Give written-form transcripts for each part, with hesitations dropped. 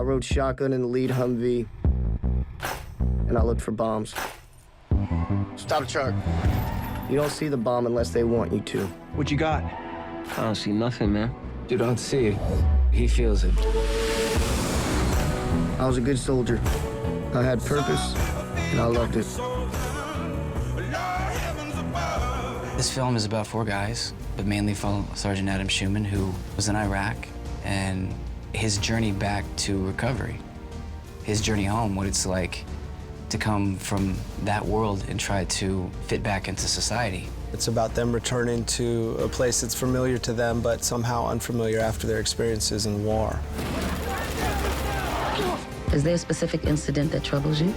I rode shotgun in the lead Humvee, and I looked for bombs. Stop the truck. You don't see the bomb unless they want you to. What you got? I don't see nothing, man. You don't see it. He feels it. I was a good soldier. I had purpose, and I loved it. This film is about 4 guys, but mainly follow Sergeant Adam Schumann, who was in Iraq, and his journey back to recovery. His journey home, what it's like to come from that world and try to fit back into society. It's about them returning to a place that's familiar to them, but somehow unfamiliar after their experiences in war. Is there a specific incident that troubles you?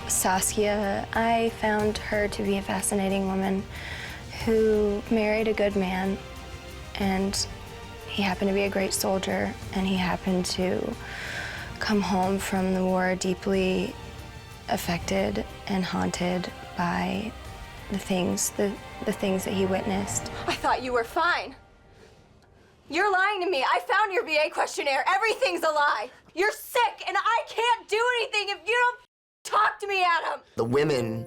Saskia, I found her to be a fascinating woman who married a good man, and he happened to be a great soldier, and he happened to come home from the war deeply affected and haunted by the things that he witnessed. I thought you were fine. You're lying to me. I found your VA questionnaire. Everything's a lie. You're sick, and I can't do anything if you don't talk to me, Adam. The women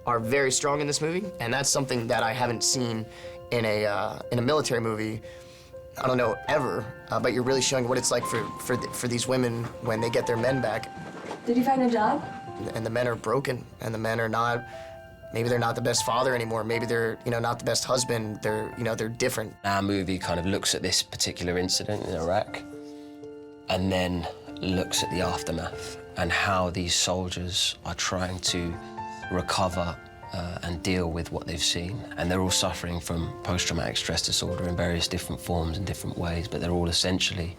are very strong in this movie, and that's something that I haven't seen in a military movie, I don't know, ever. But you're really showing what it's like for these women when they get their men back. Did you find a job? And the men are broken, and the men are not, maybe they're not the best father anymore. Maybe they're, not the best husband. They're, they're different. Our movie kind of looks at this particular incident in Iraq and then looks at the aftermath and how these soldiers are trying to recover and deal with what they've seen. And they're all suffering from post-traumatic stress disorder in various different forms and different ways, but they're all essentially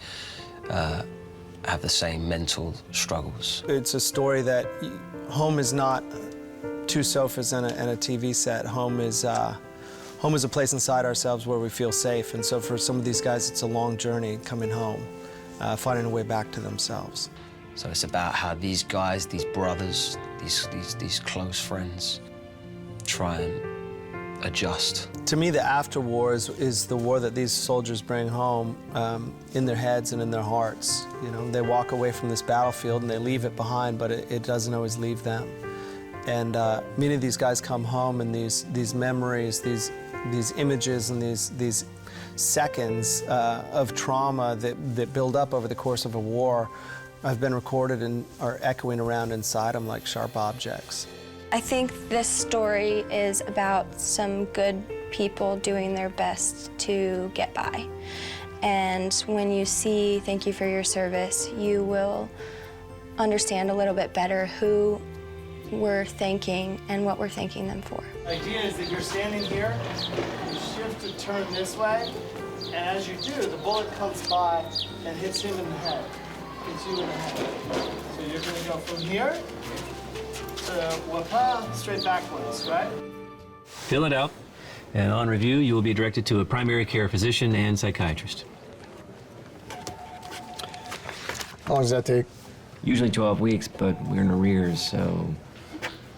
have the same mental struggles. It's a story that home is not 2 sofas and a TV set. Home is a place inside ourselves where we feel safe. And so for some of these guys, it's a long journey coming home, finding a way back to themselves. So it's about how these guys, these brothers, these close friends try and adjust. To me, the after war is the war that these soldiers bring home in their heads and in their hearts. They walk away from this battlefield and they leave it behind, but it doesn't always leave them. And many of these guys come home, and these memories, these images, and these seconds of trauma that build up over the course of a war have been recorded and are echoing around inside them like sharp objects. I think this story is about some good people doing their best to get by. And when you see "Thank you for your service," you will understand a little bit better who we're thanking and what we're thanking them for. The idea is that you're standing here, you shift to turn this way, and as you do, the bullet comes by and hits him in the head. Hits you in the head. So you're gonna go from here to wapa, straight backwards, right? Fill it out, and on review, you will be directed to a primary care physician and psychiatrist. How long does that take? Usually 12 weeks, but we're in arrears, so...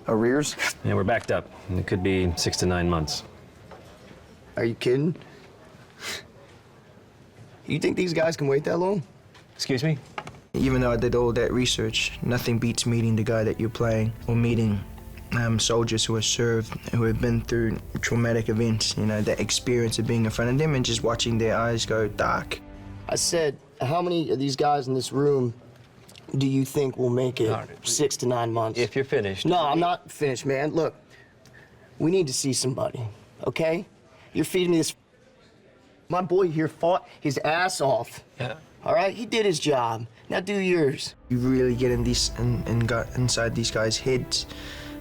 Arrears? Yeah, we're backed up. It could be 6 to 9 months. Are you kidding? You think these guys can wait that long? Excuse me? Even though I did all that research, nothing beats meeting the guy that you're playing, or meeting soldiers who have served, who have been through traumatic events, the experience of being in front of them and just watching their eyes go dark. I said, how many of these guys in this room do you think will make it 6 to 9 months? If you're finished. No, I'm not finished, man. Look, we need to see somebody, okay? You're feeding me this. My boy here fought his ass off. Yeah. All right, he did his job. Now do yours. You really get in these and got inside these guys' heads,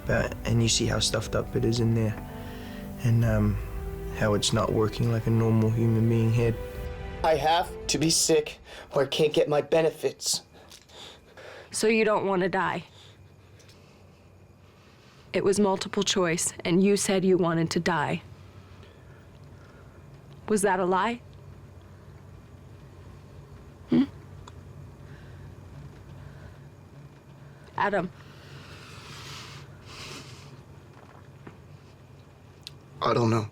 and you see how stuffed up it is in there, and how it's not working like a normal human being head. I have to be sick, or I can't get my benefits. So you don't want to die? It was multiple choice, and you said you wanted to die. Was that a lie? Adam. I don't know.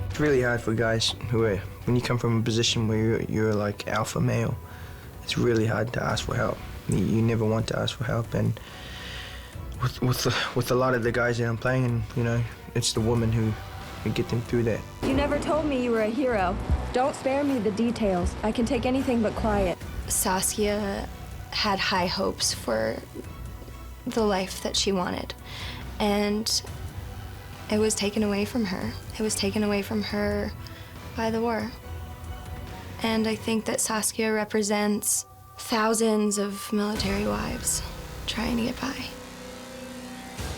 It's really hard for guys who are, when you come from a position where you're like alpha male, it's really hard to ask for help. You never want to ask for help, and with a lot of the guys that I'm playing, you know, it's the woman who get them through that. You never told me you were a hero. Don't spare me the details. I can take anything but quiet. Saskia had high hopes for the life that she wanted, and it was taken away from her. It was taken away from her by the war. And I think that Saskia represents thousands of military wives trying to get by.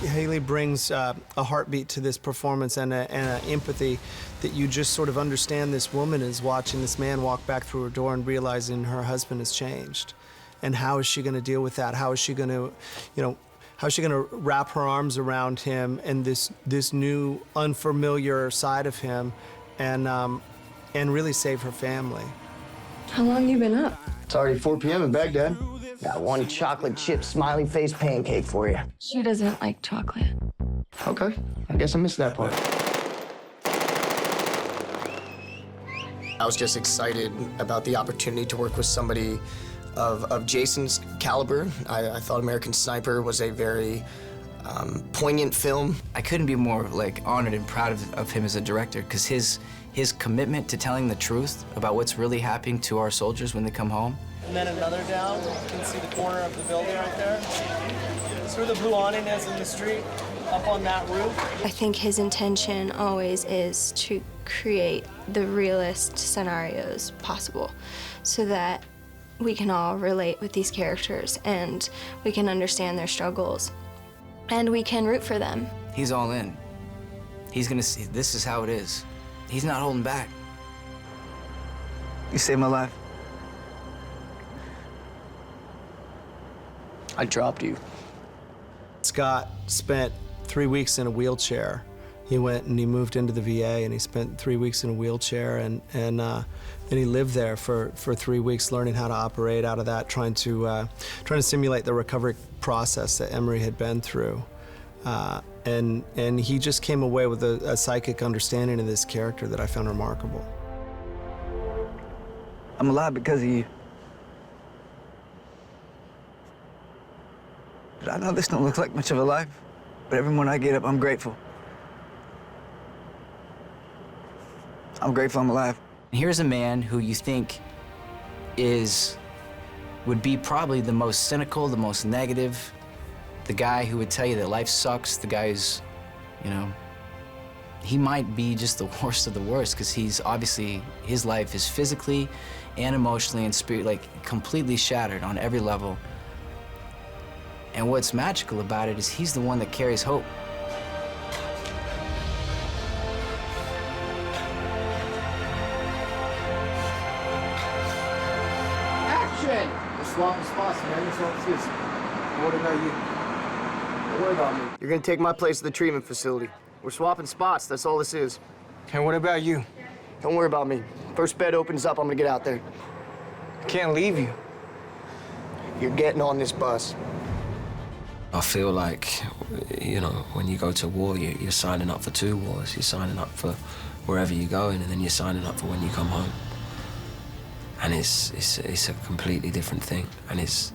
Haley brings a heartbeat to this performance and an empathy that you just sort of understand this woman is watching this man walk back through her door and realizing her husband has changed. And how is she going to deal with that? How is she going to, you know, how is she going to wrap her arms around him and this new unfamiliar side of him and really save her family? How long you been up? It's already 4 p.m. in Baghdad. Got one chocolate chip smiley face pancake for you. She doesn't like chocolate. Okay, I guess I missed that part. I was just excited about the opportunity to work with somebody of Jason's caliber. I thought American Sniper was a very poignant film. I couldn't be more like honored and proud of him as a director, because his commitment to telling the truth about what's really happening to our soldiers when they come home. And then another down, you can see the corner of the building right there. It's where the blue awning is in the street, up on that roof. I think his intention always is to create the realest scenarios possible so that we can all relate with these characters and we can understand their struggles and we can root for them. He's all in. He's gonna see, this is how it is. He's not holding back. You saved my life. I dropped you. Scott spent 3 weeks in a wheelchair. He went and he moved into the VA and he spent 3 weeks in a wheelchair and he lived there for 3 weeks learning how to operate out of that, trying to simulate the recovery process that Emery had been through. And he just came away with a psychic understanding of this character that I found remarkable. I'm alive because of you. I know this don't look like much of a life, but every morning I get up, I'm grateful. I'm grateful I'm alive. Here's a man who you think would be probably the most cynical, the most negative, the guy who would tell you that life sucks, the guy who's, you know, he might be just the worst of the worst, because he's obviously, his life is physically and emotionally and completely shattered on every level. And what's magical about it is he's the one that carries hope. Action! We're swapping spots, man. That's all this is. What about you? Don't worry about me. You're gonna take my place at the treatment facility. We're swapping spots. That's all this is. And what about you? Don't worry about me. First bed opens up, I'm gonna get out there. Can't leave you. You're getting on this bus. I feel like, you know, when you go to war, you're signing up for 2 wars. You're signing up for wherever you're going, and then you're signing up for when you come home. And it's a completely different thing, and it's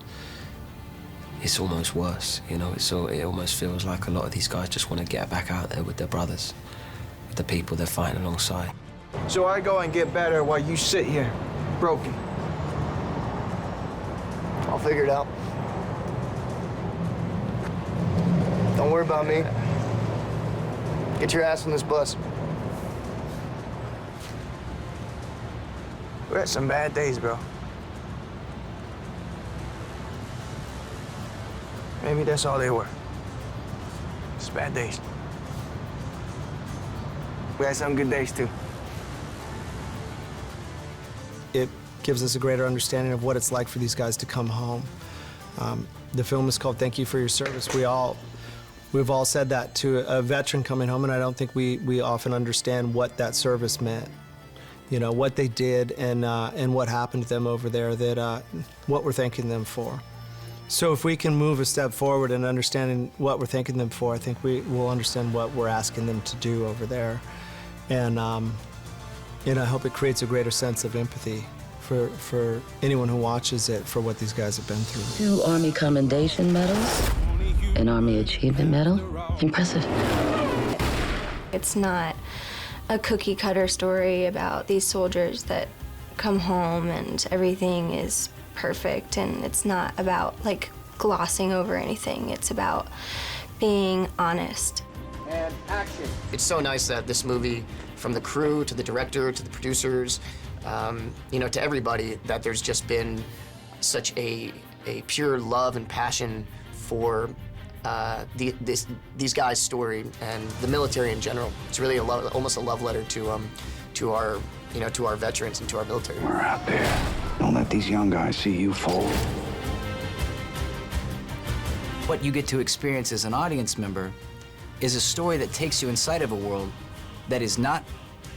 almost worse, you know. It almost feels like a lot of these guys just want to get back out there with their brothers, with the people they're fighting alongside. So I go and get better while you sit here, broken. I'll figure it out. Don't worry about me. Get your ass on this bus. We had some bad days, bro. Maybe that's all they were. Just bad days. We had some good days, too. It gives us a greater understanding of what it's like for these guys to come home. The film is called Thank You for Your Service. We've all said that to a veteran coming home, and I don't think we often understand what that service meant. You know, what they did and what happened to them over there, what we're thanking them for. So if we can move a step forward in understanding what we're thanking them for, I think we will understand what we're asking them to do over there. And you know, I hope it creates a greater sense of empathy for anyone who watches it for what these guys have been through. 2 Army Commendation Medals, an Army Achievement Medal. Impressive. It's not a cookie cutter story about these soldiers that come home and everything is perfect, and it's not about like glossing over anything. It's about being honest. And action. It's so nice that this movie, from the crew to the director to the producers, you know, to everybody, that there's just been such a pure love and passion for these guys' story and the military in general. It's really almost a love letter to our, you know, to our veterans and to our military. We're out there. Don't let these young guys see you fold. What you get to experience as an audience member is a story that takes you inside of a world that is not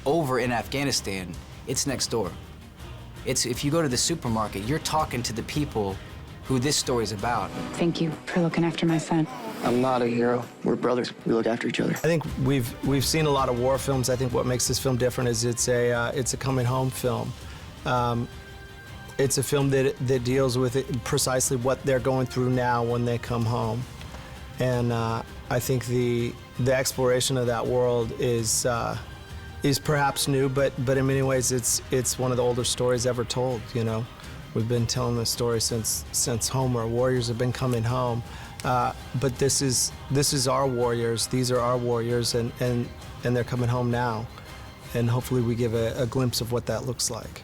over in Afghanistan, it's next door. It's, if you go to the supermarket, you're talking to the people who this story's about. Thank you for looking after my son. I'm not a hero. We're brothers. We look after each other. I think we've seen a lot of war films. I think what makes this film different is it's a coming home film. It's a film that deals with precisely what they're going through now when they come home. And I think the exploration of that world is perhaps new, but in many ways it's one of the older stories ever told. You know, we've been telling this story since Homer. Warriors have been coming home, but this is our warriors. These are our warriors, and they're coming home now, and hopefully we give a glimpse of what that looks like.